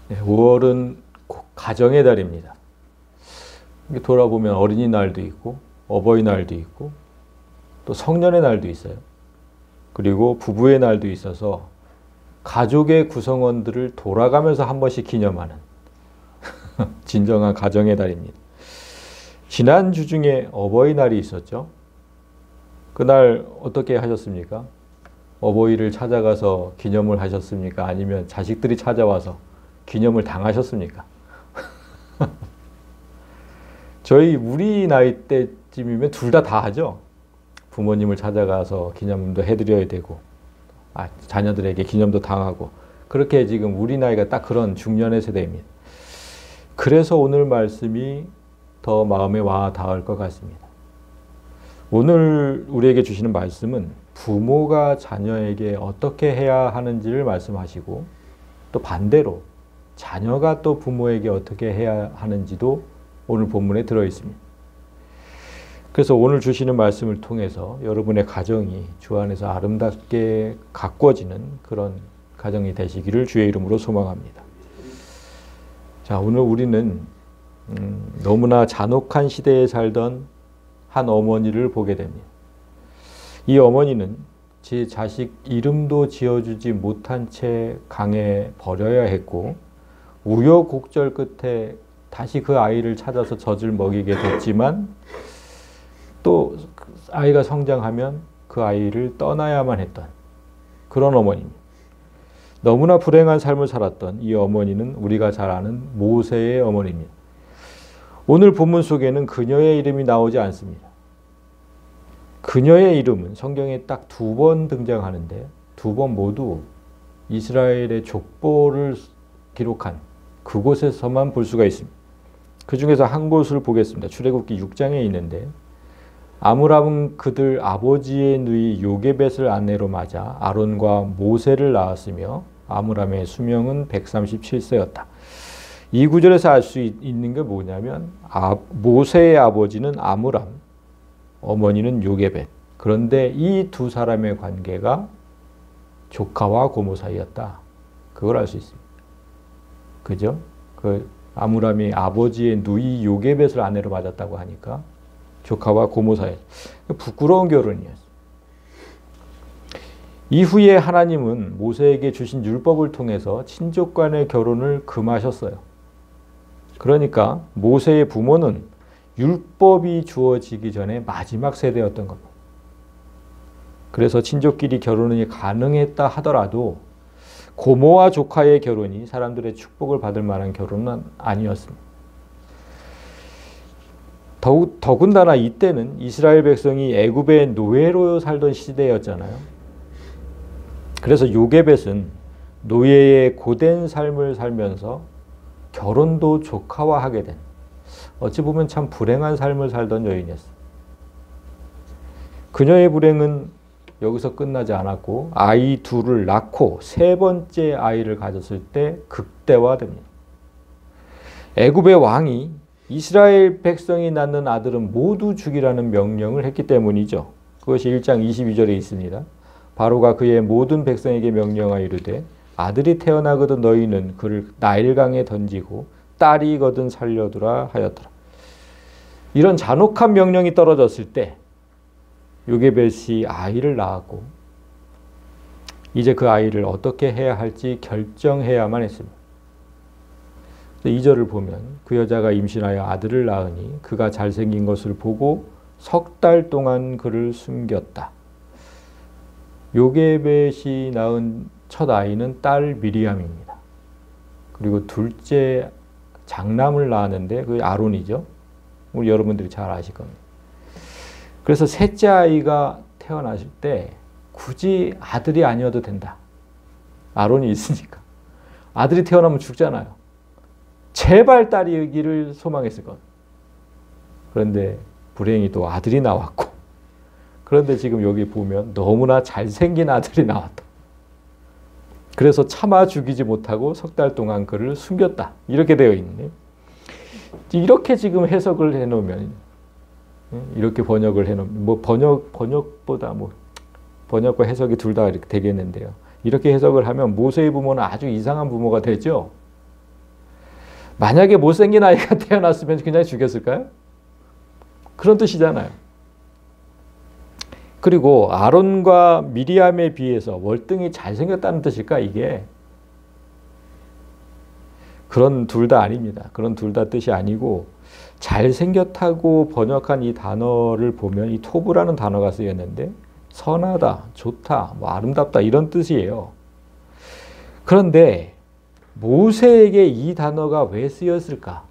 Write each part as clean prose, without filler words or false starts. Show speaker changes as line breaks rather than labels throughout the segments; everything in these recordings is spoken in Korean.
네, 5월은 가정의 달입니다. 돌아보면 어린이날도 있고 어버이날도 있고 또 성년의 날도 있어요. 그리고 부부의 날도 있어서 가족의 구성원들을 돌아가면서 한 번씩 기념하는 진정한 가정의 달입니다. 지난주 중에 어버이날이 있었죠. 그날 어떻게 하셨습니까? 어버이를 찾아가서 기념을 하셨습니까? 아니면 자식들이 찾아와서 기념을 당하셨습니까? 우리 나이 때쯤이면 둘 다 하죠. 부모님을 찾아가서 기념도 해드려야 되고, 자녀들에게 기념도 당하고, 그렇게 지금 우리 나이가 딱 그런 중년의 세대입니다. 그래서 오늘 말씀이 더 마음에 와 닿을 것 같습니다. 오늘 우리에게 주시는 말씀은 부모가 자녀에게 어떻게 해야 하는지를 말씀하시고, 또 반대로 자녀가 또 부모에게 어떻게 해야 하는지도 오늘 본문에 들어 있습니다. 그래서 오늘 주시는 말씀을 통해서 여러분의 가정이 주 안에서 아름답게 가꿔지는 그런 가정이 되시기를 주의 이름으로 소망합니다. 자, 오늘 우리는 너무나 잔혹한 시대에 살던 한 어머니를 보게 됩니다. 이 어머니는 제 자식 이름도 지어주지 못한 채 강에 버려야 했고, 우여곡절 끝에 다시 그 아이를 찾아서 젖을 먹이게 됐지만, 또 아이가 성장하면 그 아이를 떠나야만 했던 그런 어머니입니다. 너무나 불행한 삶을 살았던 이 어머니는 우리가 잘 아는 모세의 어머니입니다. 오늘 본문 속에는 그녀의 이름이 나오지 않습니다. 그녀의 이름은 성경에 딱 2번 등장하는데 2번 모두 이스라엘의 족보를 기록한 그곳에서만 볼 수가 있습니다. 그 중에서 한 곳을 보겠습니다. 출애굽기 6장에 있는데, 아므람은 그들 아버지의 누이 요게벳을 아내로 맞아 아론과 모세를 낳았으며 아므람의 수명은 137세였다. 이 구절에서 알 수 있는 게 뭐냐면 모세의 아버지는 아므람, 어머니는 요게벳. 그런데 이 두 사람의 관계가 조카와 고모 사이였다. 그걸 알 수 있습니다. 그죠? 아므람이 아버지의 누이 요게벳을 아내로 맞았다고 하니까 조카와 고모 사이. 부끄러운 결혼이었어요. 이후에 하나님은 모세에게 주신 율법을 통해서 친족 간의 결혼을 금하셨어요. 그러니까 모세의 부모는 율법이 주어지기 전에 마지막 세대였던 겁니다. 그래서 친족끼리 결혼이 가능했다 하더라도 고모와 조카의 결혼이 사람들의 축복을 받을 만한 결혼은 아니었습니다. 더군다나 이때는 이스라엘 백성이 애굽의 노예로 살던 시대였잖아요. 그래서 요게벳은 노예의 고된 삶을 살면서 결혼도 조카와 하게 된, 어찌 보면 참 불행한 삶을 살던 여인이었어요. 그녀의 불행은 여기서 끝나지 않았고 아이 둘을 낳고 3번째 아이를 가졌을 때 극대화됩니다. 애굽의 왕이 이스라엘 백성이 낳는 아들은 모두 죽이라는 명령을 했기 때문이죠. 그것이 1장 22절에 있습니다. 바로가 그의 모든 백성에게 명령하여 이르되 아들이 태어나거든 너희는 그를 나일강에 던지고 딸이거든 살려두라 하였더라. 이런 잔혹한 명령이 떨어졌을 때 요게벳이 아이를 낳았고 이제 그 아이를 어떻게 해야 할지 결정해야만 했습니다. 2절을 보면 그 여자가 임신하여 아들을 낳으니 그가 잘생긴 것을 보고 석 달 동안 그를 숨겼다. 요게벳이 낳은 첫 아이는 딸 미리암입니다. 그리고 둘째 장남을 낳았는데 그게 아론이죠. 우리 여러분들이 잘 아실 겁니다. 그래서 셋째 아이가 태어났을 때 굳이 아들이 아니어도 된다. 아론이 있으니까. 아들이 태어나면 죽잖아요. 제발 딸이기를 소망했을 것. 그런데 불행히 또 아들이 나왔고, 그런데 지금 여기 보면 너무나 잘생긴 아들이 나왔다. 그래서 차마 죽이지 못하고 석 달 동안 그를 숨겼다. 이렇게 되어 있네. 이렇게 지금 해석을 해놓으면, 이렇게 번역을 해놓으면, 번역보다 번역과 해석이 둘 다 이렇게 되겠는데요. 이렇게 해석을 하면 모세의 부모는 아주 이상한 부모가 되죠. 만약에 못생긴 아이가 태어났으면 그냥 죽였을까요? 그런 뜻이잖아요. 그리고 아론과 미리암에 비해서 월등히 잘생겼다는 뜻일까 이게? 그런 둘 다 아닙니다. 그런 둘 다 뜻이 아니고 잘생겼다고 번역한 이 단어를 보면 이 토브라는 단어가 쓰였는데 선하다, 좋다, 뭐 아름답다 이런 뜻이에요. 그런데 모세에게 이 단어가 왜 쓰였을까?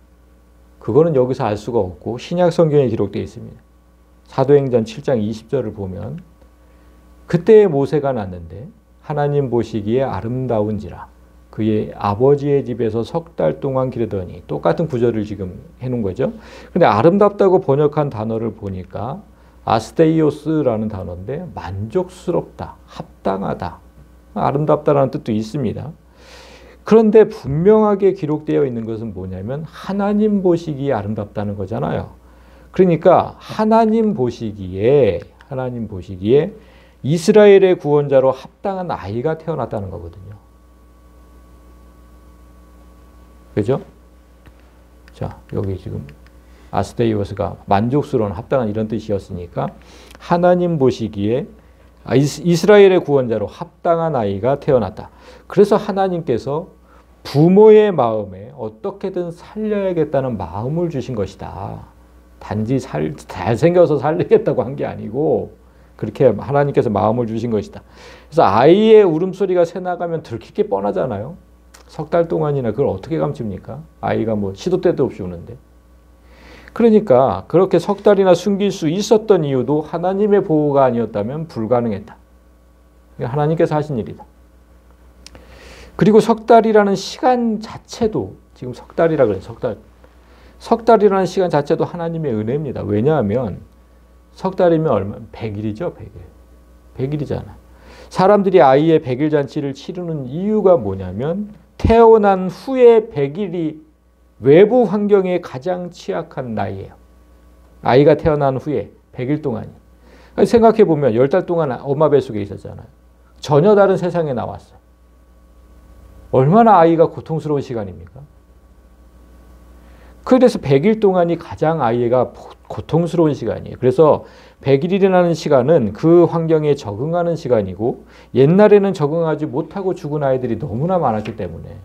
그거는 여기서 알 수가 없고 신약 성경에 기록되어 있습니다. 사도행전 7장 20절을 보면 그때의 모세가 났는데 하나님 보시기에 아름다운지라 그의 아버지의 집에서 석 달 동안 기르더니 똑같은 구절을 지금 해놓은 거죠. 근데 아름답다고 번역한 단어를 보니까 아스테이오스라는 단어인데 만족스럽다, 합당하다, 아름답다라는 뜻도 있습니다. 그런데 분명하게 기록되어 있는 것은 뭐냐면 하나님 보시기에 아름답다는 거잖아요. 그러니까 하나님 보시기에 이스라엘의 구원자로 합당한 아이가 태어났다는 거거든요. 그죠? 자, 여기 지금 아스테이오스가 만족스러운 합당한 이런 뜻이었으니까 하나님 보시기에 이스라엘의 구원자로 합당한 아이가 태어났다. 그래서 하나님께서 부모의 마음에 어떻게든 살려야겠다는 마음을 주신 것이다. 단지 잘생겨서 살리겠다고 한 게 아니고 그렇게 하나님께서 마음을 주신 것이다. 그래서 아이의 울음소리가 새나가면 들킬 게 뻔하잖아요. 석 달 동안이나 그걸 어떻게 감춥니까? 아이가 뭐 시도 때도 없이 우는데. 그러니까 그렇게 석 달이나 숨길 수 있었던 이유도 하나님의 보호가 아니었다면 불가능했다. 하나님께서 하신 일이다. 그리고 석 달이라는 시간 자체도 지금 석 달이라 그래요. 석 달. 석 달이라는 시간 자체도 하나님의 은혜입니다. 왜냐하면 석 달이면 얼마? 100일이죠. 100일. 100일이잖아. 사람들이 아이의 100일 잔치를 치르는 이유가 뭐냐면 태어난 후에 100일이 외부 환경에 가장 취약한 나이예요. 아이가 태어난 후에 100일 동안이. 생각해보면 10달 동안 엄마 뱃속에 있었잖아요. 전혀 다른 세상에 나왔어요. 얼마나 아이가 고통스러운 시간입니까? 그래서 100일 동안이 가장 아이가 고통스러운 시간이에요. 그래서 100일이라는 시간은 그 환경에 적응하는 시간이고 옛날에는 적응하지 못하고 죽은 아이들이 너무나 많았기 때문에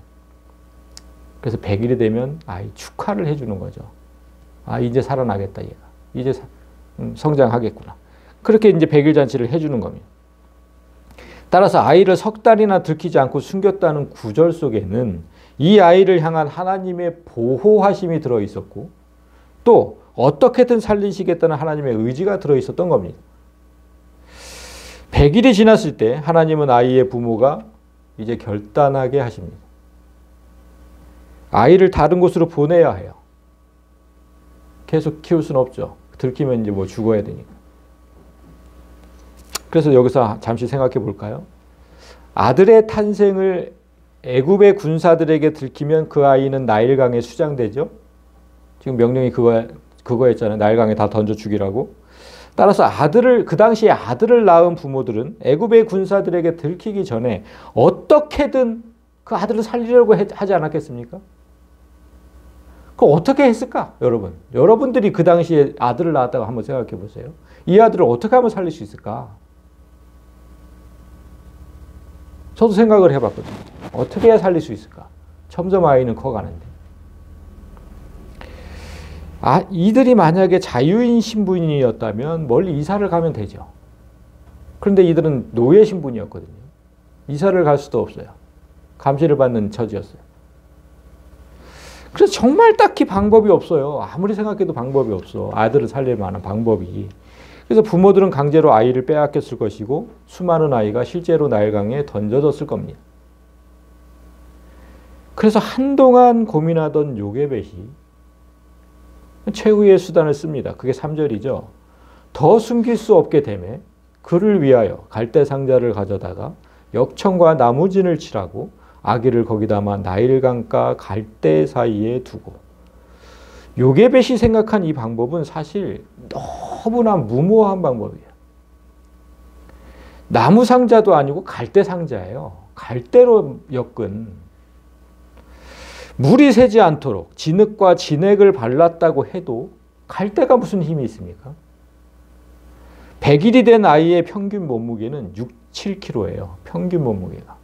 그래서 100일이 되면 아이 축하를 해주는 거죠. 아 이제 살아나겠다 얘가. 이제 성장하겠구나. 그렇게 이제 100일 잔치를 해주는 겁니다. 따라서 아이를 석 달이나 들키지 않고 숨겼다는 구절 속에는 이 아이를 향한 하나님의 보호하심이 들어있었고 또 어떻게든 살리시겠다는 하나님의 의지가 들어있었던 겁니다. 100일이 지났을 때 하나님은 아이의 부모가 이제 결단하게 하십니다. 아이를 다른 곳으로 보내야 해요. 계속 키울 수는 없죠. 들키면 이제 뭐 죽어야 되니까. 그래서 여기서 잠시 생각해 볼까요? 아들의 탄생을 애굽의 군사들에게 들키면 그 아이는 나일강에 수장되죠. 지금 명령이 그거였잖아요. 나일강에 다 던져 죽이라고. 따라서 그 당시에 아들을 낳은 부모들은 애굽의 군사들에게 들키기 전에 어떻게든 그 아들을 살리려고 하지 않았겠습니까? 그거 어떻게 했을까? 여러분들이 그 당시에 아들을 낳았다고 한번 생각해 보세요. 이 아들을 어떻게 하면 살릴 수 있을까? 저도 생각을 해봤거든요. 어떻게 해야 살릴 수 있을까? 점점 아이는 커가는데. 이들이 만약에 자유인 신분이었다면 멀리 이사를 가면 되죠. 그런데 이들은 노예 신분이었거든요. 이사를 갈 수도 없어요. 감시를 받는 처지였어요. 그래서 정말 딱히 방법이 없어요. 아무리 생각해도 방법이 없어. 아들을 살릴 만한 방법이. 그래서 부모들은 강제로 아이를 빼앗겼을 것이고 수많은 아이가 실제로 나일강에 던져졌을 겁니다. 그래서 한동안 고민하던 요게벳이 최후의 수단을 씁니다. 그게 3절이죠. 더 숨길 수 없게 되매 그를 위하여 갈대 상자를 가져다가 역청과 나무진을 칠하고 아기를 거기다마 나일강과 갈대 사이에 두고. 요게벳이 생각한 이 방법은 사실 너무나 무모한 방법이에요. 나무 상자도 아니고 갈대 상자예요. 갈대로 엮은. 물이 새지 않도록 진흙과 진액을 발랐다고 해도 갈대가 무슨 힘이 있습니까? 100일이 된 아이의 평균 몸무게는 6, 7kg예요. 평균 몸무게가.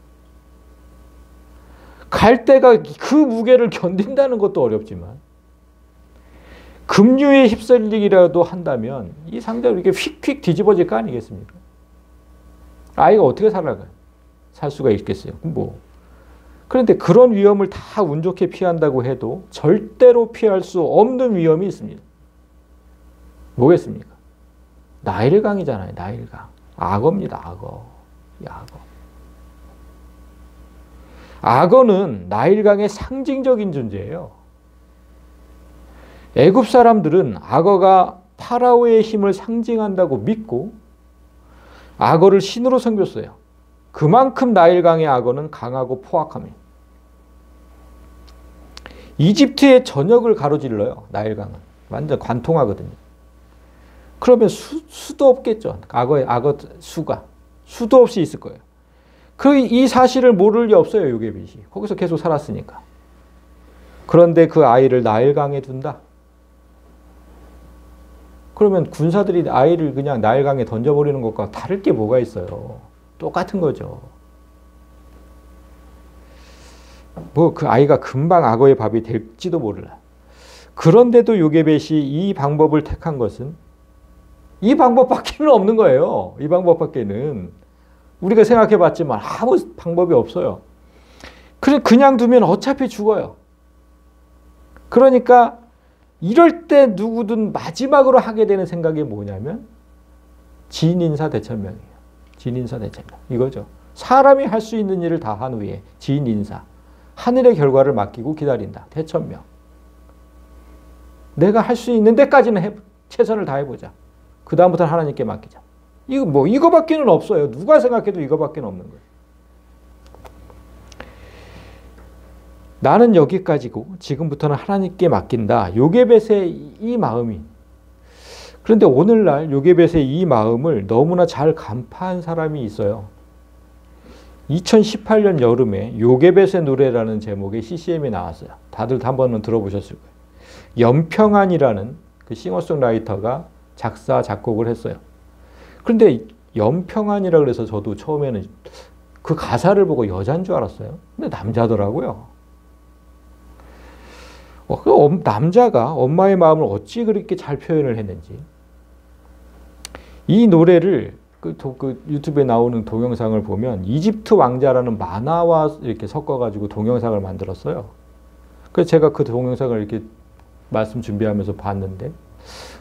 갈대가 그 무게를 견딘다는 것도 어렵지만 급류에 휩쓸리기라도 한다면 이 상자로 이렇게 휙휙 뒤집어질 거 아니겠습니까? 아이가 어떻게 살 수가 있겠어요? 그런데 그런 위험을 다 운 좋게 피한다고 해도 절대로 피할 수 없는 위험이 있습니다. 뭐겠습니까? 나일강이잖아요. 나일강. 악어입니다. 악어. 악어. 악어는 나일강의 상징적인 존재예요. 애굽 사람들은 악어가 파라오의 힘을 상징한다고 믿고 악어를 신으로 섬겼어요. 그만큼 나일강의 악어는 강하고 포악합니다. 이집트의 전역을 가로질러요. 나일강은. 완전 관통하거든요. 그러면 수도 없겠죠. 악어 수가. 수도 없이 있을 거예요. 이 사실을 모를 리 없어요. 요게벳이. 거기서 계속 살았으니까. 그런데 그 아이를 나일강에 둔다. 그러면 군사들이 아이를 그냥 나일강에 던져버리는 것과 다를 게 뭐가 있어요. 똑같은 거죠. 그 아이가 금방 악어의 밥이 될지도 몰라. 그런데도 요게벳이 이 방법을 택한 것은 이 방법밖에는 없는 거예요. 이 방법밖에는. 우리가 생각해 봤지만 아무 방법이 없어요. 그냥 두면 어차피 죽어요. 그러니까 이럴 때 누구든 마지막으로 하게 되는 생각이 뭐냐면 진인사 대천명이에요. 진인사 대천명. 이거죠. 사람이 할 수 있는 일을 다 한 후에 진인사. 하늘의 결과를 맡기고 기다린다. 대천명. 내가 할 수 있는 데까지는 최선을 다해보자. 그 다음부터는 하나님께 맡기자. 이거밖에는 없어요. 누가 생각해도 이거밖에는 없는 거예요. 나는 여기까지고 지금부터는 하나님께 맡긴다. 요게벳의 이 마음이. 그런데 오늘날 요게벳의 이 마음을 너무나 잘 간파한 사람이 있어요. 2018년 여름에 요게벳의 노래라는 제목의 CCM이 나왔어요. 다들 한 번은 들어보셨을 거예요. 연평안이라는 그 싱어송라이터가 작사, 작곡을 했어요. 그런데 연평안이라 그래서 저도 처음에는 그 가사를 보고 여자인 줄 알았어요. 근데 남자더라고요. 남자가 엄마의 마음을 어찌 그렇게 잘 표현을 했는지. 이 노래를 그 유튜브에 나오는 동영상을 보면 이집트 왕자라는 만화와 이렇게 섞어가지고 동영상을 만들었어요. 그래서 제가 그 동영상을 이렇게 말씀 준비하면서 봤는데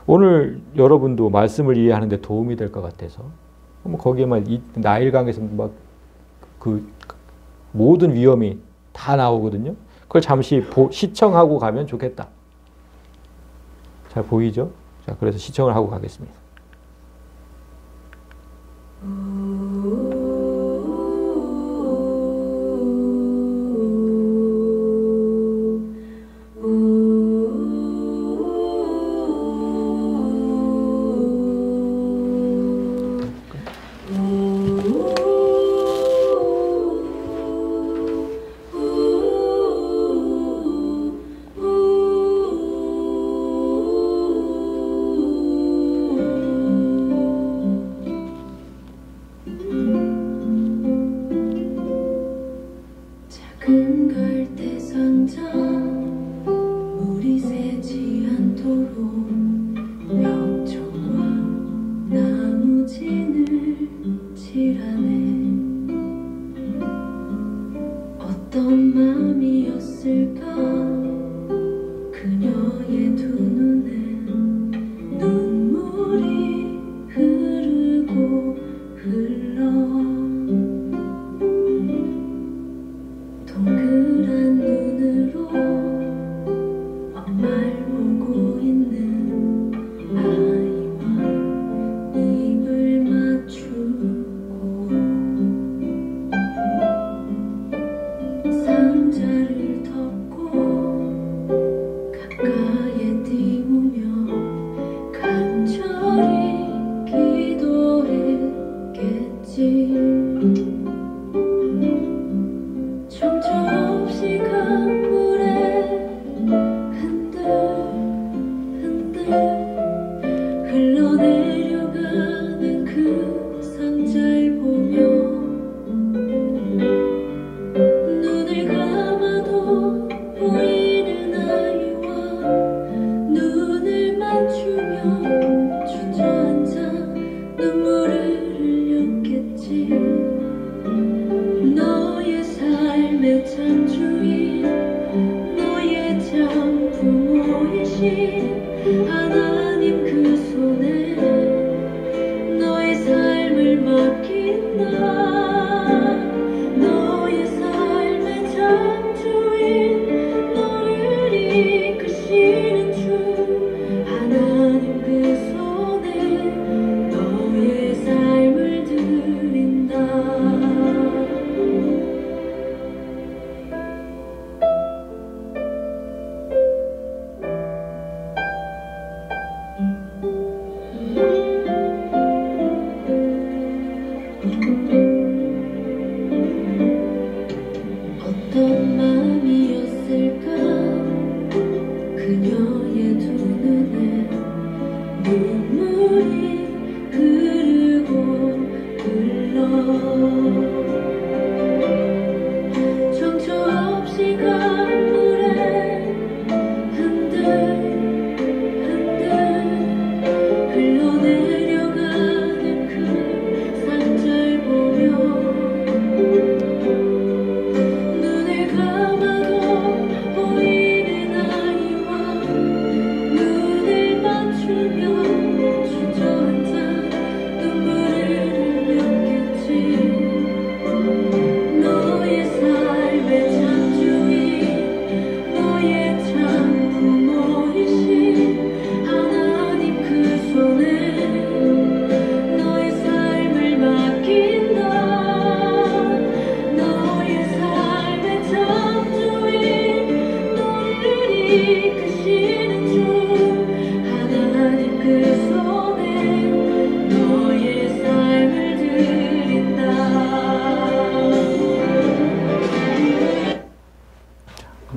오늘 여러분도 말씀을 이해하는 데 도움이 될 것 같아서 거기에만 나일강에서 막 그 모든 위험이 다 나오거든요. 그걸 잠시 시청하고 가면 좋겠다. 잘 보이죠? 자, 그래서 시청을 하고 가겠습니다.
상자를 덮고 가까이에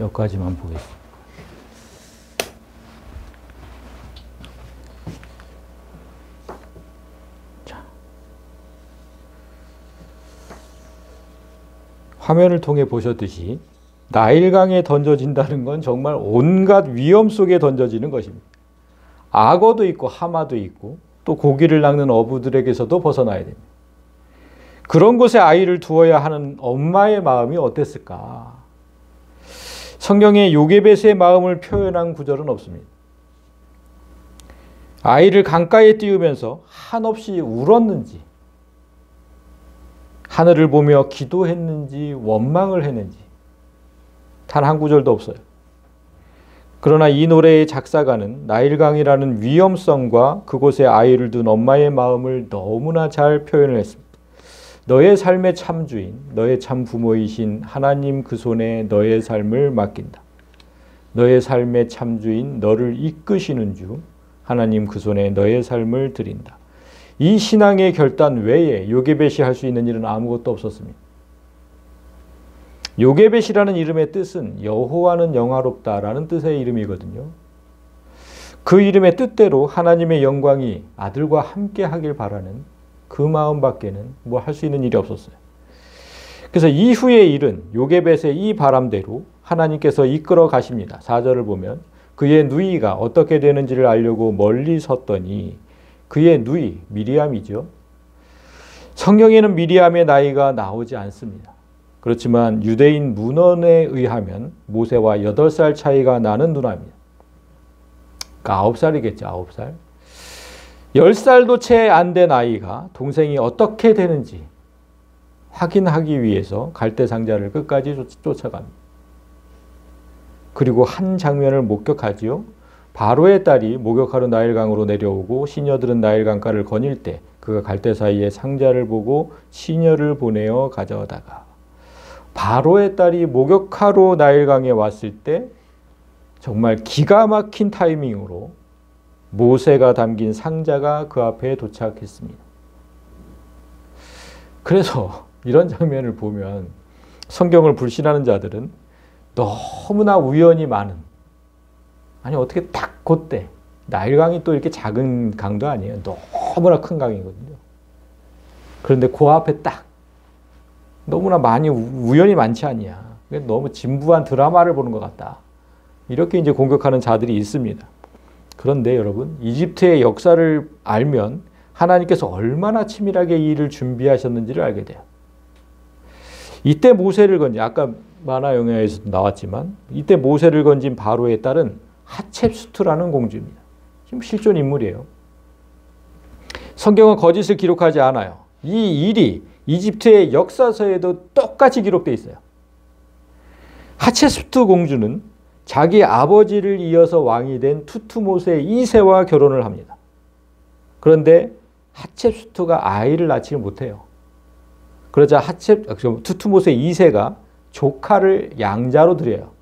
몇 가지만 보겠습니다. 자, 화면을 통해 보셨듯이 나일강에 던져진다는 건 정말 온갖 위험 속에 던져지는 것입니다. 악어도 있고 하마도 있고 또 고기를 낚는 어부들에게서도 벗어나야 됩니다. 그런 곳에 아이를 두어야 하는 엄마의 마음이 어땠을까? 성경에 요게벳의 마음을 표현한 구절은 없습니다. 아이를 강가에 띄우면서 한없이 울었는지, 하늘을 보며 기도했는지, 원망을 했는지 단 한 구절도 없어요. 그러나 이 노래의 작사가는 나일강이라는 위험성과 그곳에 아이를 둔 엄마의 마음을 너무나 잘 표현을 했습니다. 너의 삶의 참주인, 너의 참 부모이신 하나님 그 손에 너의 삶을 맡긴다. 너의 삶의 참주인, 너를 이끄시는 주, 하나님 그 손에 너의 삶을 드린다. 이 신앙의 결단 외에 요게벳이 할 수 있는 일은 아무것도 없었습니다. 요게벳이라는 이름의 뜻은 여호와는 영화롭다라는 뜻의 이름이거든요. 그 이름의 뜻대로 하나님의 영광이 아들과 함께 하길 바라는 그 마음밖에는 뭐 할 수 있는 일이 없었어요. 그래서 이후의 일은 요게벳의 이 바람대로 하나님께서 이끌어 가십니다. 4절을 보면 그의 누이가 어떻게 되는지를 알려고 멀리 섰더니 그의 누이 미리암이죠. 성경에는 미리암의 나이가 나오지 않습니다. 그렇지만 유대인 문헌에 의하면 모세와 8살 차이가 나는 누나입니다. 그러니까 9살이겠죠. 9살. 10살도 채 안 된 아이가 동생이 어떻게 되는지 확인하기 위해서 갈대 상자를 끝까지 쫓아갑니다. 그리고 한 장면을 목격하지요. 바로의 딸이 목욕하러 나일강으로 내려오고 시녀들은 나일강가를 거닐 때 그가 갈대 사이에 상자를 보고 시녀를 보내어 가져다가 바로의 딸이 목욕하러 나일강에 왔을 때 정말 기가 막힌 타이밍으로 모세가 담긴 상자가 그 앞에 도착했습니다. 그래서 이런 장면을 보면 성경을 불신하는 자들은 너무나 우연이 많은, 아니 어떻게 딱 그때, 나일강이 또 이렇게 작은 강도 아니에요. 너무나 큰 강이거든요. 그런데 그 앞에 딱 너무나 많이 우연이 많지 않냐. 너무 진부한 드라마를 보는 것 같다. 이렇게 이제 공격하는 자들이 있습니다. 그런데 여러분, 이집트의 역사를 알면 하나님께서 얼마나 치밀하게 이 일을 준비하셨는지를 알게 돼요. 이때 모세를 건진, 아까 만화 영화에서도 나왔지만 이때 모세를 건진 바로의 딸은 하첵수트라는 공주입니다. 지금 실존 인물이에요. 성경은 거짓을 기록하지 않아요. 이 일이 이집트의 역사서에도 똑같이 기록되어 있어요. 하첵수트 공주는 자기 아버지를 이어서 왕이 된 투투모세 2세와 결혼을 합니다. 그런데 하첵수트가 아이를 낳지 못해요. 그러자 투투모세 2세가 조카를 양자로 드려요.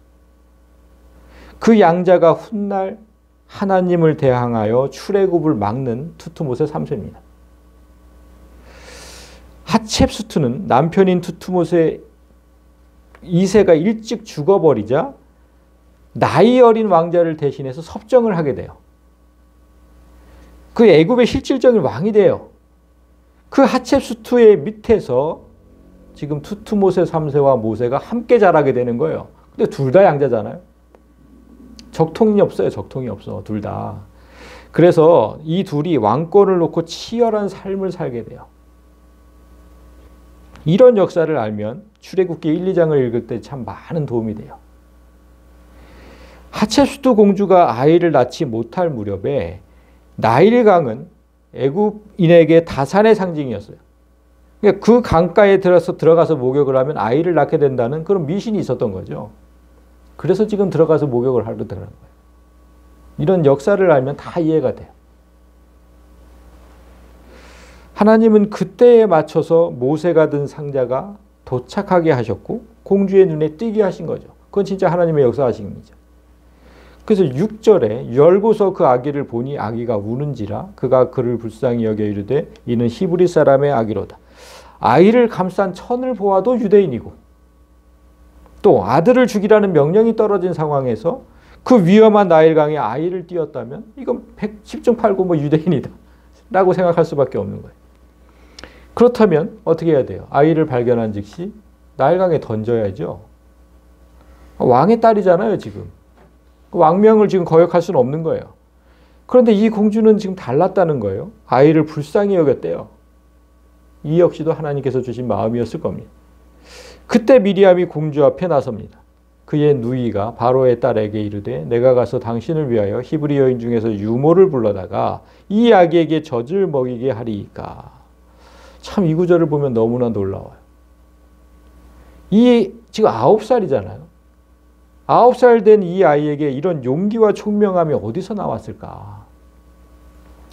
그 양자가 훗날 하나님을 대항하여 출애굽을 막는 투투모세 3세입니다. 하첵수트는 남편인 투투모세 2세가 일찍 죽어버리자 나이 어린 왕자를 대신해서 섭정을 하게 돼요. 그 애굽의 실질적인 왕이 돼요. 그 하첵수트의 밑에서 지금 투투모세 3세와 모세가 함께 자라게 되는 거예요. 근데 둘 다 양자잖아요. 적통이 없어요. 적통이 없어. 둘 다. 그래서 이 둘이 왕권을 놓고 치열한 삶을 살게 돼요. 이런 역사를 알면 출애굽기 1, 2장을 읽을 때 참 많은 도움이 돼요. 하첵수트 공주가 아이를 낳지 못할 무렵에 나일강은 애굽인에게 다산의 상징이었어요. 그러니까 그 강가에 들어가서 목욕을 하면 아이를 낳게 된다는 그런 미신이 있었던 거죠. 그래서 지금 들어가서 목욕을 하려고 하는 거예요. 이런 역사를 알면 다 이해가 돼요. 하나님은 그때에 맞춰서 모세가 든 상자가 도착하게 하셨고 공주의 눈에 띄게 하신 거죠. 그건 진짜 하나님의 역사하심이죠. 그래서 6절에 열고서 그 아기를 보니 아기가 우는지라 그가 그를 불쌍히 여겨 이르되 이는 히브리 사람의 아기로다. 아이를 감싼 천을 보아도 유대인이고 또 아들을 죽이라는 명령이 떨어진 상황에서 그 위험한 나일강에 아이를 띄었다면 이건 10중 8구 뭐 유대인이다 라고 생각할 수밖에 없는 거예요. 그렇다면 어떻게 해야 돼요? 아이를 발견한 즉시 나일강에 던져야죠. 왕의 딸이잖아요, 지금. 왕명을 지금 거역할 수는 없는 거예요. 그런데 이 공주는 지금 달랐다는 거예요. 아이를 불쌍히 여겼대요. 이 역시도 하나님께서 주신 마음이었을 겁니다. 그때 미리암이 공주 앞에 나섭니다. 그의 누이가 바로의 딸에게 이르되 내가 가서 당신을 위하여 히브리 여인 중에서 유모를 불러다가 이 아기에게 젖을 먹이게 하리이까. 참 이 구절을 보면 너무나 놀라워요. 이 지금 9살이잖아요. 9살 된 이 아이에게 이런 용기와 총명함이 어디서 나왔을까?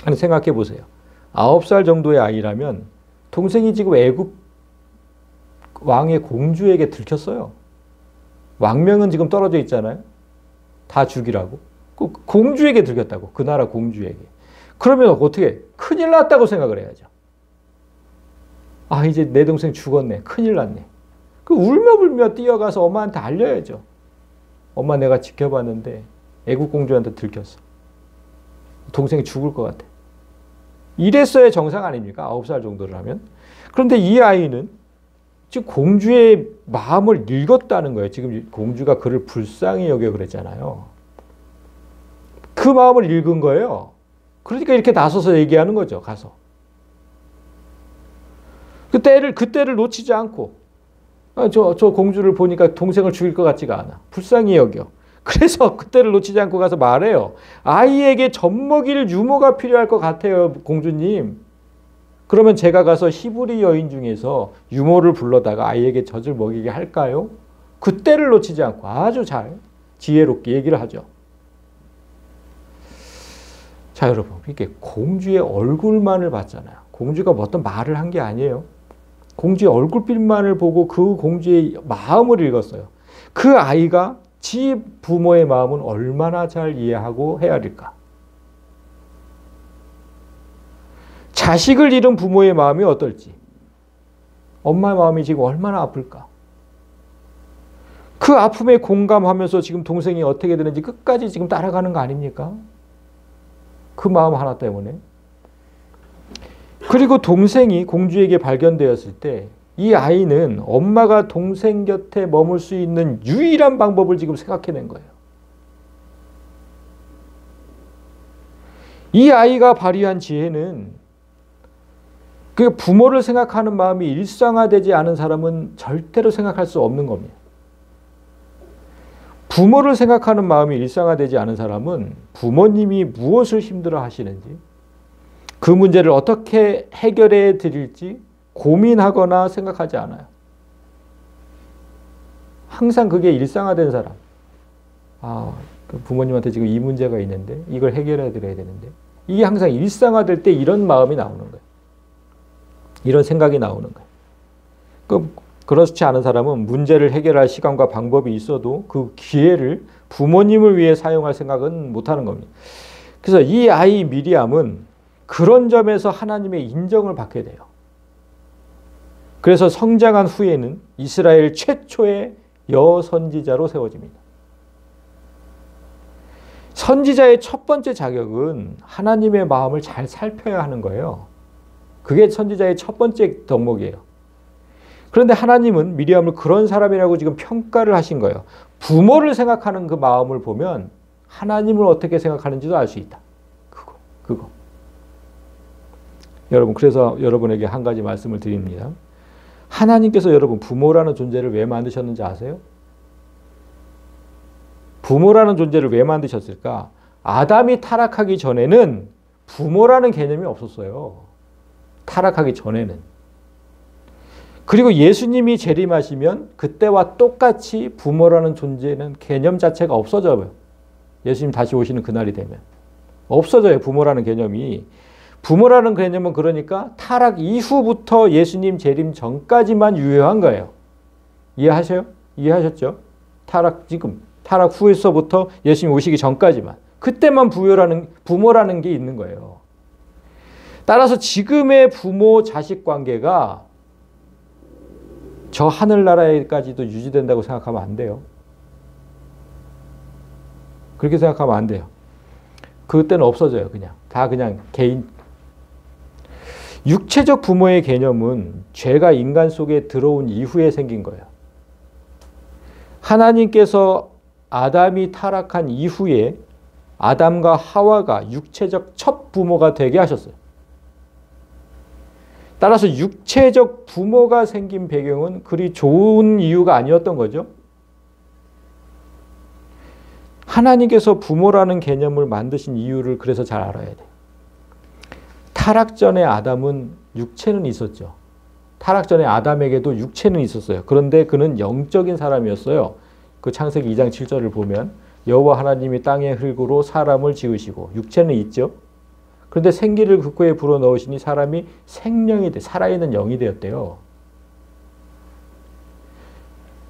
아니 생각해 보세요. 9살 정도의 아이라면 동생이 지금 애굽 왕의 공주에게 들켰어요. 왕명은 지금 떨어져 있잖아요. 다 죽이라고. 그 공주에게 들켰다고. 그 나라 공주에게. 그러면 어떻게? 큰일 났다고 생각을 해야죠. 아 이제 내 동생 죽었네. 큰일 났네. 그 울며불며 뛰어가서 엄마한테 알려야죠. 엄마 내가 지켜봤는데 애국 공주한테 들켰어. 동생이 죽을 것 같아. 이랬어야 정상 아닙니까? 9살 정도를 하면. 그런데 이 아이는 지금 공주의 마음을 읽었다는 거예요. 지금 공주가 그를 불쌍히 여겨 그랬잖아요. 그 마음을 읽은 거예요. 그러니까 이렇게 나서서 얘기하는 거죠. 가서. 그때를 놓치지 않고 저 공주를 보니까 동생을 죽일 것 같지가 않아. 불쌍히 여겨. 그래서 그때를 놓치지 않고 가서 말해요. 아이에게 젖 먹일 유모가 필요할 것 같아요, 공주님. 그러면 제가 가서 히브리 여인 중에서 유모를 불러다가 아이에게 젖을 먹이게 할까요? 그때를 놓치지 않고 아주 잘 지혜롭게 얘기를 하죠. 자, 여러분, 이렇게 공주의 얼굴만을 봤잖아요. 공주가 어떤 말을 한 게 아니에요. 공주의 얼굴빛만을 보고 그 공주의 마음을 읽었어요. 그 아이가 지 부모의 마음은 얼마나 잘 이해하고 헤아릴까? 자식을 잃은 부모의 마음이 어떨지, 엄마의 마음이 지금 얼마나 아플까? 그 아픔에 공감하면서 지금 동생이 어떻게 되는지 끝까지 지금 따라가는 거 아닙니까? 그 마음 하나 때문에. 그리고 동생이 공주에게 발견되었을 때 이 아이는 엄마가 동생 곁에 머물 수 있는 유일한 방법을 지금 생각해낸 거예요. 이 아이가 발휘한 지혜는 그 부모를 생각하는 마음이 일상화되지 않은 사람은 절대로 생각할 수 없는 겁니다. 부모를 생각하는 마음이 일상화되지 않은 사람은 부모님이 무엇을 힘들어 하시는지, 그 문제를 어떻게 해결해 드릴지 고민하거나 생각하지 않아요. 항상 그게 일상화된 사람. 그 부모님한테 지금 이 문제가 있는데 이걸 해결해 드려야 되는데, 이게 항상 일상화될 때 이런 마음이 나오는 거예요. 이런 생각이 나오는 거예요. 그렇지 않은 사람은 문제를 해결할 시간과 방법이 있어도 그 기회를 부모님을 위해 사용할 생각은 못하는 겁니다. 그래서 이 아이 미리암은 그런 점에서 하나님의 인정을 받게 돼요. 그래서 성장한 후에는 이스라엘 최초의 여선지자로 세워집니다. 선지자의 첫 번째 자격은 하나님의 마음을 잘 살펴야 하는 거예요. 그게 선지자의 첫 번째 덕목이에요. 그런데 하나님은 미리암을 그런 사람이라고 지금 평가를 하신 거예요. 부모를 생각하는 그 마음을 보면 하나님을 어떻게 생각하는지도 알 수 있다. 그거. 여러분, 그래서 여러분에게 한 가지 말씀을 드립니다. 하나님께서 여러분 부모라는 존재를 왜 만드셨는지 아세요? 부모라는 존재를 왜 만드셨을까? 아담이 타락하기 전에는 부모라는 개념이 없었어요. 타락하기 전에는. 그리고 예수님이 재림하시면 그때와 똑같이 부모라는 존재는 개념 자체가 없어져요. 예수님 다시 오시는 그날이 되면. 없어져요, 부모라는 개념이. 부모라는 개념은 그러니까 타락 이후부터 예수님 재림 전까지만 유효한 거예요. 이해하셔요? 이해하셨죠? 타락 후에서부터 예수님 오시기 전까지만. 그때만 부모라는 게 있는 거예요. 따라서 지금의 부모 자식 관계가 저 하늘나라에까지도 유지된다고 생각하면 안 돼요. 그렇게 생각하면 안 돼요. 그때는 없어져요. 그냥 다 그냥 개인. 육체적 부모의 개념은 죄가 인간 속에 들어온 이후에 생긴 거예요. 하나님께서 아담이 타락한 이후에 아담과 하와가 육체적 첫 부모가 되게 하셨어요. 따라서 육체적 부모가 생긴 배경은 그리 좋은 이유가 아니었던 거죠. 하나님께서 부모라는 개념을 만드신 이유를 그래서 잘 알아야 돼요. 타락 전에 아담은 육체는 있었죠. 타락 전에 아담에게도 육체는 있었어요. 그런데 그는 영적인 사람이었어요. 그 창세기 2장 7절을 보면 여호와 하나님이 땅의 흙으로 사람을 지으시고 육체는 있죠. 그런데 생기를 그 코에 불어넣으시니 사람이 생명이 돼 살아있는 영이 되었대요.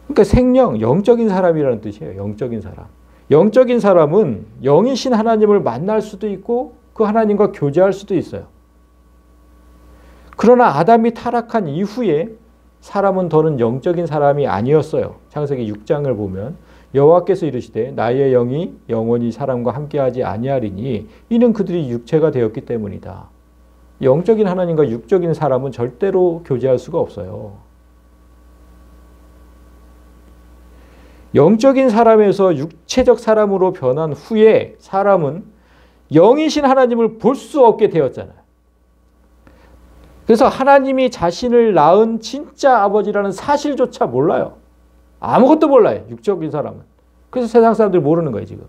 그러니까 생명, 영적인 사람이라는 뜻이에요. 영적인 사람. 영적인 사람은 영이신 하나님을 만날 수도 있고 그 하나님과 교제할 수도 있어요. 그러나 아담이 타락한 이후에 사람은 더는 영적인 사람이 아니었어요. 창세기 6장을 보면 여호와께서 이르시되 나의 영이 영원히 사람과 함께하지 아니하리니 이는 그들이 육체가 되었기 때문이다. 영적인 하나님과 육적인 사람은 절대로 교제할 수가 없어요. 영적인 사람에서 육체적 사람으로 변한 후에 사람은 영이신 하나님을 볼 수 없게 되었잖아요. 그래서 하나님이 자신을 낳은 진짜 아버지라는 사실조차 몰라요. 아무것도 몰라요. 육적인 사람은. 그래서 세상 사람들이 모르는 거예요, 지금.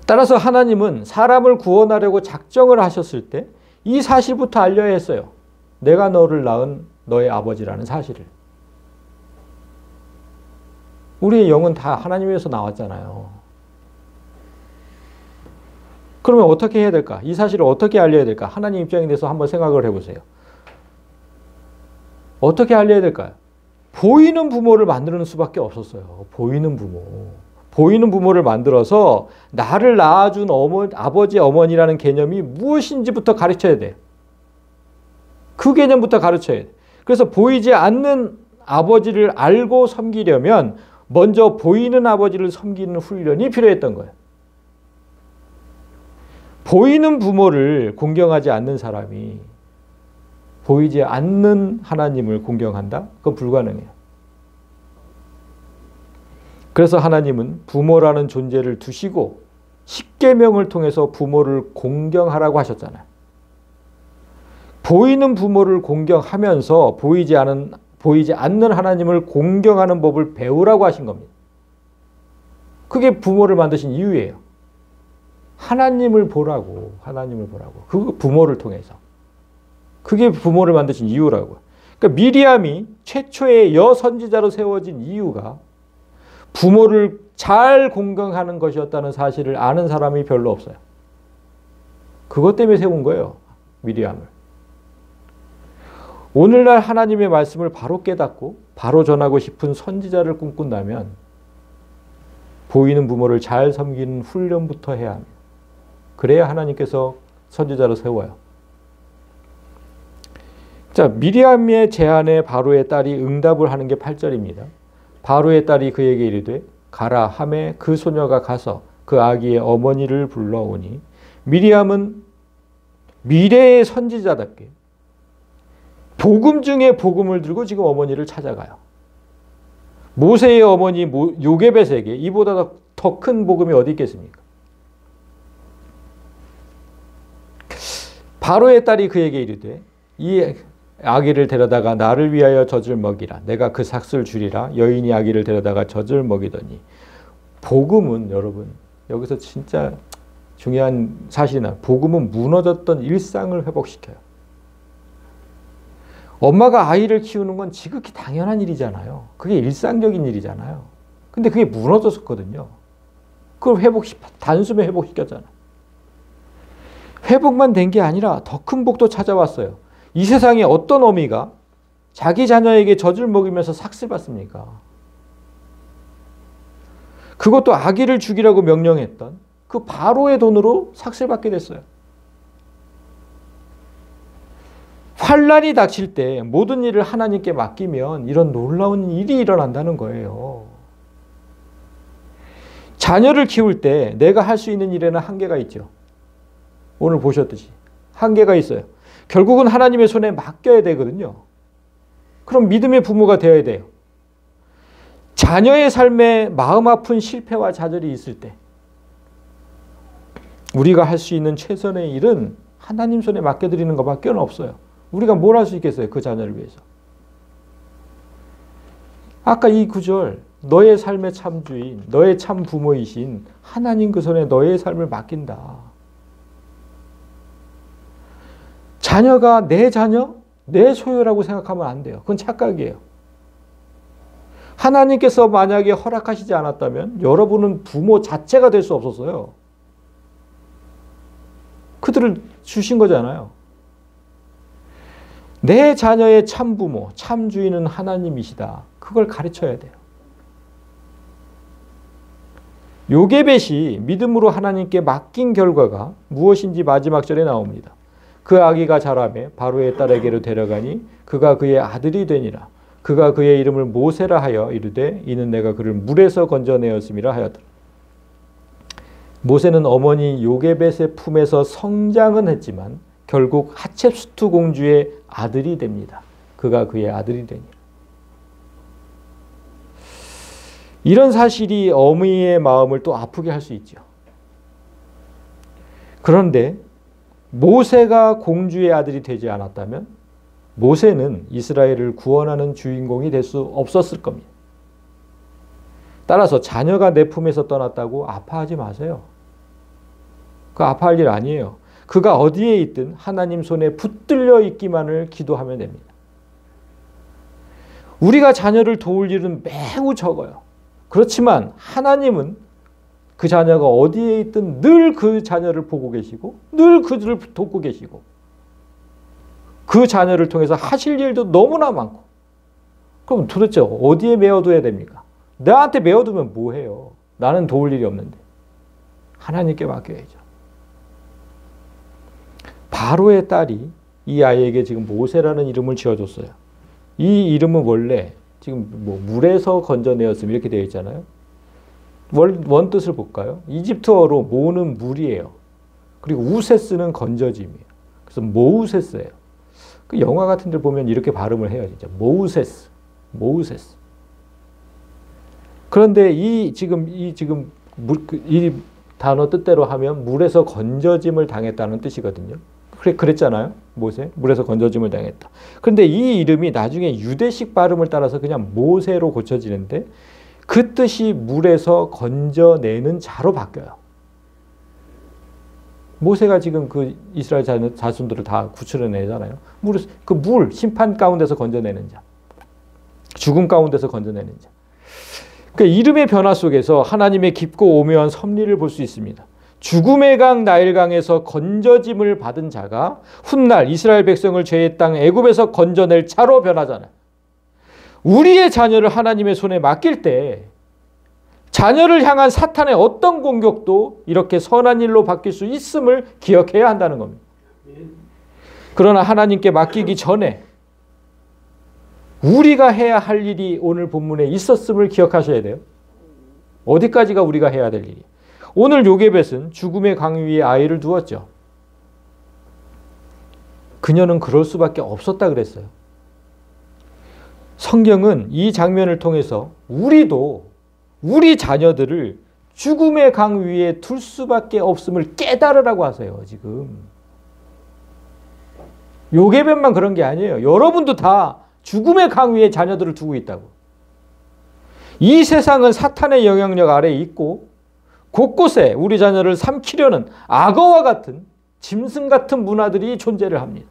따라서 하나님은 사람을 구원하려고 작정을 하셨을 때 이 사실부터 알려야 했어요. 내가 너를 낳은 너의 아버지라는 사실을. 우리의 영은 다 하나님에서 나왔잖아요. 그러면 어떻게 해야 될까? 이 사실을 어떻게 알려야 될까? 하나님 입장에 대해서 한번 생각을 해보세요. 어떻게 알려야 될까요? 보이는 부모를 만드는 수밖에 없었어요. 보이는 부모. 보이는 부모를 만들어서 나를 낳아준 아버지, 어머니라는 개념이 무엇인지부터 가르쳐야 돼. 그 개념부터 가르쳐야 돼. 그래서 보이지 않는 아버지를 알고 섬기려면 먼저 보이는 아버지를 섬기는 훈련이 필요했던 거예요. 보이는 부모를 공경하지 않는 사람이 보이지 않는 하나님을 공경한다? 그건 불가능해요. 그래서 하나님은 부모라는 존재를 두시고 십계명을 통해서 부모를 공경하라고 하셨잖아요. 보이는 부모를 공경하면서 보이지 않는 하나님을 공경하는 법을 배우라고 하신 겁니다. 그게 부모를 만드신 이유예요. 하나님을 보라고. 그 부모를 통해서. 그게 부모를 만드신 이유라고요. 그러니까 미리암이 최초의 여선지자로 세워진 이유가 부모를 잘 공경하는 것이었다는 사실을 아는 사람이 별로 없어요. 그것 때문에 세운 거예요. 미리암을. 오늘날 하나님의 말씀을 바로 깨닫고 바로 전하고 싶은 선지자를 꿈꾼다면 보이는 부모를 잘 섬기는 훈련부터 해야 합니다. 그래야 하나님께서 선지자로 세워요. 자, 미리암의 제안에 바로의 딸이 응답을 하는 게 8절입니다. 바로의 딸이 그에게 이르되 가라 하매 그 소녀가 가서 그 아기의 어머니를 불러오니 미리암은 미래의 선지자답게 복음 중에 복음을 들고 지금 어머니를 찾아가요. 모세의 어머니 요게벳에게 이보다 더 큰 복음이 어디 있겠습니까? 바로의 딸이 그에게 이르되 이 아기를 데려다가 나를 위하여 젖을 먹이라. 내가 그 삭슬 주리라. 여인이 아기를 데려다가 젖을 먹이더니. 복음은 여러분 여기서 진짜 중요한 사실이나 복음은 무너졌던 일상을 회복시켜요. 엄마가 아이를 키우는 건 지극히 당연한 일이잖아요. 그게 일상적인 일이잖아요. 근데 그게 무너졌었거든요. 그걸 단숨에 회복시켰잖아요. 회복만 된 게 아니라 더 큰 복도 찾아왔어요. 이 세상에 어떤 어미가 자기 자녀에게 젖을 먹이면서 삭슬 받습니까? 그것도 아기를 죽이라고 명령했던 그 바로의 돈으로 삭슬 받게 됐어요. 환란이 닥칠 때 모든 일을 하나님께 맡기면 이런 놀라운 일이 일어난다는 거예요. 자녀를 키울 때 내가 할 수 있는 일에는 한계가 있죠. 오늘 보셨듯이 한계가 있어요. 결국은 하나님의 손에 맡겨야 되거든요. 그럼 믿음의 부모가 되어야 돼요. 자녀의 삶에 마음 아픈 실패와 좌절이 있을 때 우리가 할 수 있는 최선의 일은 하나님 손에 맡겨드리는 것밖에 없어요. 우리가 뭘 할 수 있겠어요? 그 자녀를 위해서. 아까 이 구절, 너의 삶의 참주인, 너의 참 부모이신 하나님 그 손에 너의 삶을 맡긴다. 자녀가 내 자녀, 내 소유라고 생각하면 안 돼요. 그건 착각이에요. 하나님께서 만약에 허락하시지 않았다면 여러분은 부모 자체가 될 수 없었어요. 그들을 주신 거잖아요. 내 자녀의 참부모, 참주인은 하나님이시다. 그걸 가르쳐야 돼요. 요게벳이 믿음으로 하나님께 맡긴 결과가 무엇인지 마지막 절에 나옵니다. 그 아기가 자라매 바로의 딸에게로 데려가니 그가 그의 아들이 되니라. 그가 그의 이름을 모세라 하여 이르되 이는 내가 그를 물에서 건져내었음이라 하였더라. 모세는 어머니 요게벳의 품에서 성장은 했지만 결국 하첵수트 공주의 아들이 됩니다. 그가 그의 아들이 되니라. 이런 사실이 어머니의 마음을 또 아프게 할 수 있죠. 그런데 모세가 공주의 아들이 되지 않았다면 모세는 이스라엘을 구원하는 주인공이 될 수 없었을 겁니다. 따라서 자녀가 내 품에서 떠났다고 아파하지 마세요. 그 아파할 일 아니에요. 그가 어디에 있든 하나님 손에 붙들려 있기만을 기도하면 됩니다. 우리가 자녀를 도울 일은 매우 적어요. 그렇지만 하나님은 그 자녀가 어디에 있든 늘 그 자녀를 보고 계시고 늘 그들을 돕고 계시고 그 자녀를 통해서 하실 일도 너무나 많고 그럼 도대체 어디에 메어둬야 됩니까? 나한테 메어두면 뭐해요? 나는 도울 일이 없는데. 하나님께 맡겨야죠. 바로의 딸이 이 아이에게 지금 모세라는 이름을 지어줬어요. 이 이름은 원래 지금 뭐 물에서 건져내었음 이렇게 되어 있잖아요. 원뜻을 볼까요? 이집트어로 모는 물이에요. 그리고 우세스는 건져짐이에요. 그래서 모우세스예요. 그 영화 같은 데 보면 이렇게 발음을 해요. 진짜 모우세스. 모우세스. 그런데 이 단어 뜻대로 하면 물에서 건져짐을 당했다는 뜻이거든요. 그랬잖아요. 모세. 물에서 건져짐을 당했다. 그런데 이 이름이 나중에 유대식 발음을 따라서 그냥 모세로 고쳐지는데 그 뜻이 물에서 건져내는 자로 바뀌어요. 모세가 지금 그 이스라엘 자손들을 다 구출해내잖아요. 그 물, 심판 가운데서 건져내는 자. 죽음 가운데서 건져내는 자. 그러니까 이름의 변화 속에서 하나님의 깊고 오묘한 섭리를 볼 수 있습니다. 죽음의 강 나일강에서 건져짐을 받은 자가 훗날 이스라엘 백성을 죄의 땅 애굽에서 건져낼 자로 변하잖아요. 우리의 자녀를 하나님의 손에 맡길 때 자녀를 향한 사탄의 어떤 공격도 이렇게 선한 일로 바뀔 수 있음을 기억해야 한다는 겁니다. 그러나 하나님께 맡기기 전에 우리가 해야 할 일이 오늘 본문에 있었음을 기억하셔야 돼요. 어디까지가 우리가 해야 될 일이에요. 오늘 요게벳은 죽음의 강 위에 아이를 두었죠. 그녀는 그럴 수밖에 없었다 그랬어요. 성경은 이 장면을 통해서 우리도 우리 자녀들을 죽음의 강 위에 둘 수밖에 없음을 깨달으라고 하세요. 지금 요게벳만 그런 게 아니에요. 여러분도 다 죽음의 강 위에 자녀들을 두고 있다고. 이 세상은 사탄의 영향력 아래에 있고 곳곳에 우리 자녀를 삼키려는 악어와 같은 짐승 같은 문화들이 존재를 합니다.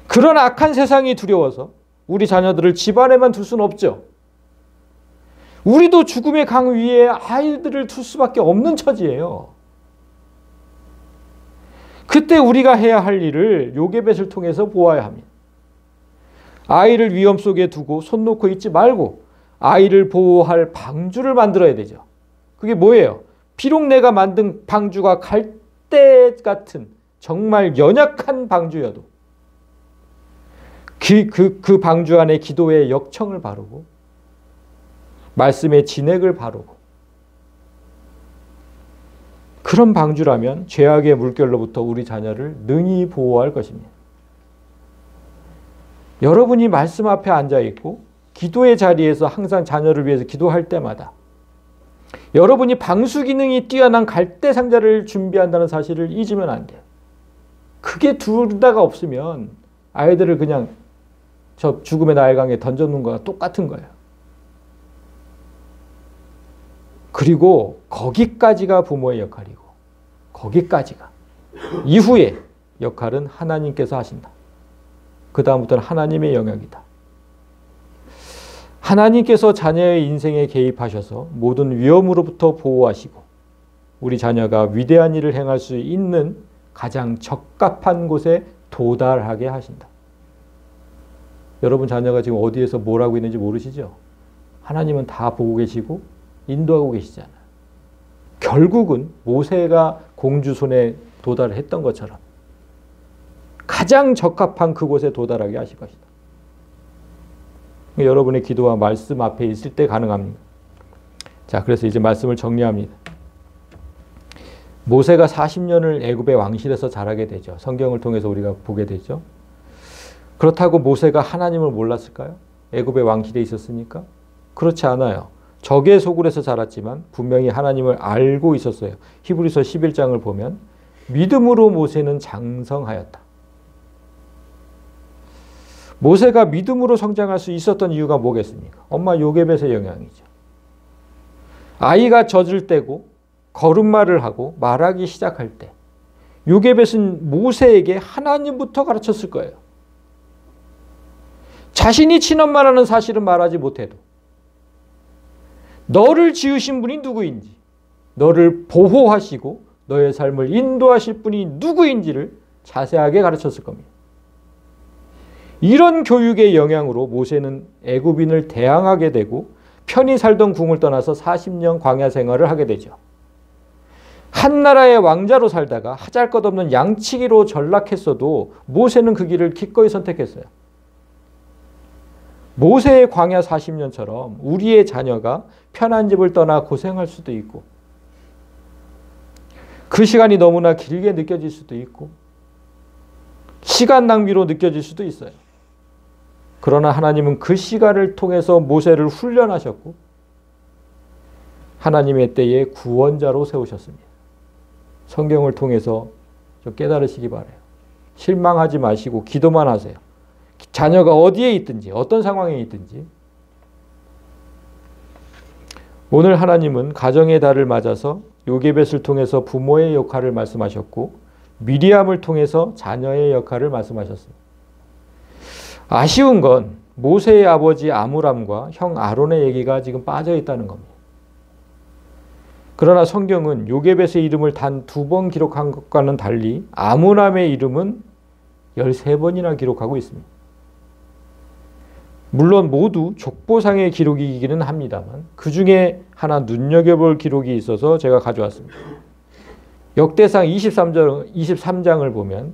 그런 악한 세상이 두려워서 우리 자녀들을 집 안에만 둘 수는 없죠. 우리도 죽음의 강 위에 아이들을 둘 수밖에 없는 처지예요. 그때 우리가 해야 할 일을 요게벳을 통해서 보아야 합니다. 아이를 위험 속에 두고 손 놓고 있지 말고 아이를 보호할 방주를 만들어야 되죠. 그게 뭐예요? 비록 내가 만든 방주가 갈대 같은 정말 연약한 방주여도 그 방주 안에 기도의 역청을 바르고 말씀의 진액을 바르고 그런 방주라면 죄악의 물결로부터 우리 자녀를 능히 보호할 것입니다. 여러분이 말씀 앞에 앉아 있고 기도의 자리에서 항상 자녀를 위해서 기도할 때마다 여러분이 방수 기능이 뛰어난 갈대 상자를 준비한다는 사실을 잊으면 안 돼요. 그게 둘 다가 없으면 아이들을 그냥 저 죽음의 나일강에 던져놓은 거와 똑같은 거예요. 그리고 거기까지가 부모의 역할이고 거기까지가 이후의 역할은 하나님께서 하신다. 그 다음부터는 하나님의 영역이다. 하나님께서 자녀의 인생에 개입하셔서 모든 위험으로부터 보호하시고 우리 자녀가 위대한 일을 행할 수 있는 가장 적합한 곳에 도달하게 하신다. 여러분 자녀가 지금 어디에서 뭘 하고 있는지 모르시죠? 하나님은 다 보고 계시고 인도하고 계시잖아요. 결국은 모세가 공주 손에 도달했던 것처럼 가장 적합한 그곳에 도달하게 하실 것이다. 여러분의 기도와 말씀 앞에 있을 때 가능합니다. 자, 그래서 이제 말씀을 정리합니다. 모세가 40년을 애굽의 왕실에서 자라게 되죠. 성경을 통해서 우리가 보게 되죠. 그렇다고 모세가 하나님을 몰랐을까요? 애굽의 왕실에 있었으니까? 그렇지 않아요. 적의 소굴에서 자랐지만 분명히 하나님을 알고 있었어요. 히브리서 11장을 보면 믿음으로 모세는 장성하였다. 모세가 믿음으로 성장할 수 있었던 이유가 뭐겠습니까? 엄마 요게벳의 영향이죠. 아이가 젖을 때고 걸음마를 하고 말하기 시작할 때 요게벳은 모세에게 하나님부터 가르쳤을 거예요. 자신이 친엄마라는 사실은 말하지 못해도 너를 지으신 분이 누구인지, 너를 보호하시고 너의 삶을 인도하실 분이 누구인지를 자세하게 가르쳤을 겁니다. 이런 교육의 영향으로 모세는 애굽인을 대항하게 되고 편히 살던 궁을 떠나서 40년 광야 생활을 하게 되죠. 한 나라의 왕자로 살다가 하잘것없는 양치기로 전락했어도 모세는 그 길을 기꺼이 선택했어요. 모세의 광야 40년처럼 우리의 자녀가 편한 집을 떠나 고생할 수도 있고 그 시간이 너무나 길게 느껴질 수도 있고 시간 낭비로 느껴질 수도 있어요. 그러나 하나님은 그 시간을 통해서 모세를 훈련하셨고 하나님의 때에 구원자로 세우셨습니다. 성경을 통해서 좀 깨달으시기 바라요. 실망하지 마시고 기도만 하세요. 자녀가 어디에 있든지 어떤 상황에 있든지 오늘 하나님은 가정의 달을 맞아서 요게벳을 통해서 부모의 역할을 말씀하셨고 미리암을 통해서 자녀의 역할을 말씀하셨습니다. 아쉬운 건 모세의 아버지 아므람과 형 아론의 얘기가 지금 빠져 있다는 겁니다. 그러나 성경은 요게벳의 이름을 단 2번 기록한 것과는 달리 아므람의 이름은 13번이나 기록하고 있습니다. 물론 모두 족보상의 기록이기는 합니다만 그 중에 하나 눈여겨볼 기록이 있어서 제가 가져왔습니다. 역대상 23장을 보면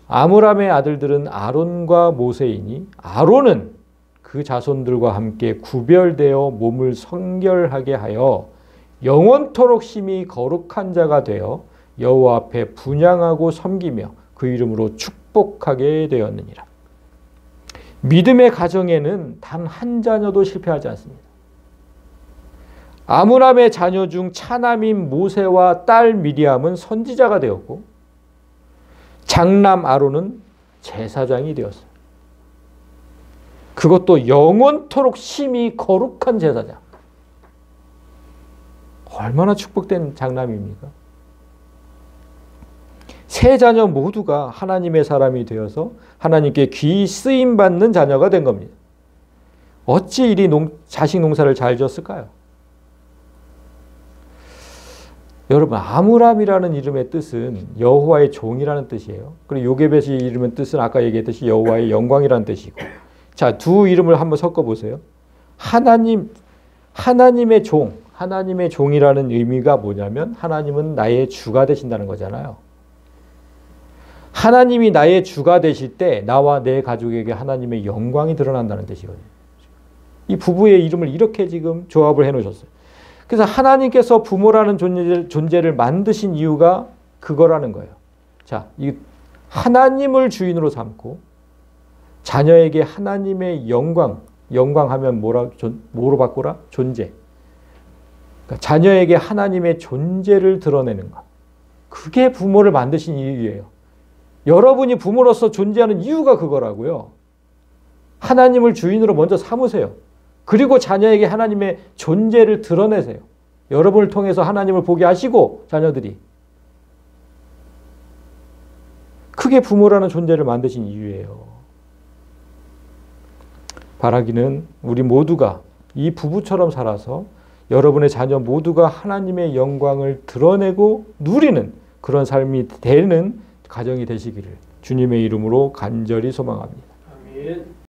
아므람의 아들들은 아론과 모세이니 아론은 그 자손들과 함께 구별되어 몸을 성결하게 하여 영원토록 심히 거룩한 자가 되어 여호와 앞에 분향하고 섬기며 그 이름으로 축복하게 되었느니라. 믿음의 가정에는 단 한 자녀도 실패하지 않습니다. 아므람의 자녀 중 차남인 모세와 딸 미리암은 선지자가 되었고 장남 아론은 제사장이 되었어요. 그것도 영원토록 심히 거룩한 제사장. 얼마나 축복된 장남입니까? 세 자녀 모두가 하나님의 사람이 되어서 하나님께 귀히 쓰임받는 자녀가 된 겁니다. 어찌 이리 자식 농사를 잘 지었을까요? 여러분, 아므람이라는 이름의 뜻은 여호와의 종이라는 뜻이에요. 그리고 요게벳의 이름의 뜻은 아까 얘기했듯이 여호와의 영광이라는 뜻이고. 자, 두 이름을 한번 섞어보세요. 하나님의 종, 하나님의 종이라는 의미가 뭐냐면 하나님은 나의 주가 되신다는 거잖아요. 하나님이 나의 주가 되실 때 나와 내 가족에게 하나님의 영광이 드러난다는 뜻이거든요. 이 부부의 이름을 이렇게 지금 조합을 해 놓으셨어요. 그래서 하나님께서 부모라는 존재를 만드신 이유가 그거라는 거예요. 자, 이 하나님을 주인으로 삼고 자녀에게 하나님의 영광하면 뭐로 바꾸라? 존재. 그러니까 자녀에게 하나님의 존재를 드러내는 것. 그게 부모를 만드신 이유예요. 여러분이 부모로서 존재하는 이유가 그거라고요. 하나님을 주인으로 먼저 삼으세요. 그리고 자녀에게 하나님의 존재를 드러내세요. 여러분을 통해서 하나님을 보게 하시고 자녀들이. 그게 부모라는 존재를 만드신 이유예요. 바라기는 우리 모두가 이 부부처럼 살아서 여러분의 자녀 모두가 하나님의 영광을 드러내고 누리는 그런 삶이 되는 가정이 되시기를 주님의 이름으로 간절히 소망합니다.
아멘.